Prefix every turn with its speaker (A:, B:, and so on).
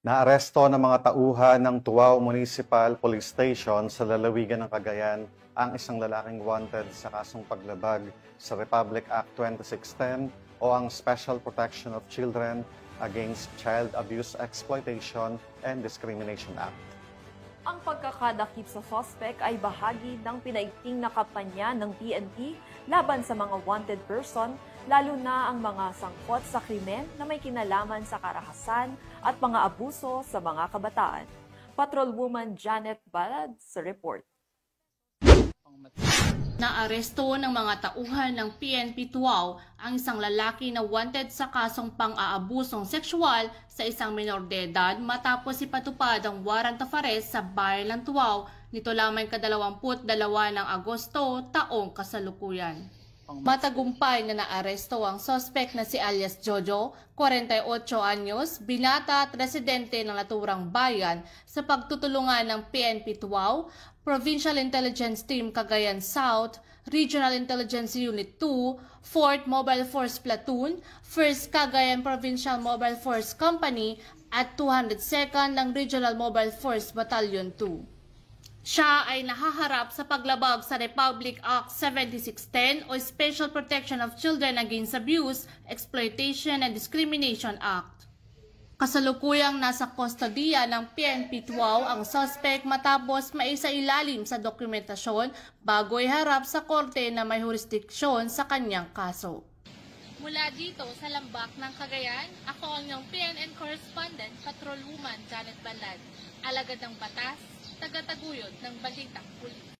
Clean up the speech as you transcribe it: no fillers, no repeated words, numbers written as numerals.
A: Naaresto ng mga tauhan ng Tuaw Municipal Police Station sa lalawigan ng Cagayan ang isang lalaking wanted sa kasong paglabag sa Republic Act 2610 o ang Special Protection of Children Against Child Abuse, Exploitation, and Discrimination Act.
B: Ang pagkakadakip sa suspect ay bahagi ng pinaigting na kampanya ng PNP laban sa mga wanted person, lalo na ang mga sangkot sa krimen na may kinalaman sa karahasan at mga abuso sa mga kabataan. Patrolwoman Janet Balad sa report.
C: Naaresto ng mga tauhan ng PNP Tuaw ang isang lalaki na wanted sa kasong pang-aabusong sexual sa isang minor de edad matapos ipatupad ang warrant of arrest sa bayan ng Tuaw nito lamang ka-22 ng Agosto taong kasalukuyan. Matagumpay na naaresto ang suspect na si alias Jojo, 48 anyos, binata at residente ng naturang bayan sa pagtutulungan ng PNP Tuaw, Provincial Intelligence Team Cagayan South, Regional Intelligence Unit 2, 4th Mobile Force Platoon, 1st Cagayan Provincial Mobile Force Company at 202nd ng Regional Mobile Force Battalion 2. Siya ay nahaharap sa paglabag sa Republic Act 7610 o Special Protection of Children Against Abuse, Exploitation, and Discrimination Act. Kasalukuyang nasa kustodiya ng PNP Tuaw ang suspect matapos maisailalim sa dokumentasyon bago iharap sa korte na may jurisdiksyon sa kanyang kaso. Mula dito sa Lambak ng Cagayan, ako ang iyong PNN correspondent, Patrolwoman Janet Balad, alagad ng batas, tagataguyod ng Balitang Pulis.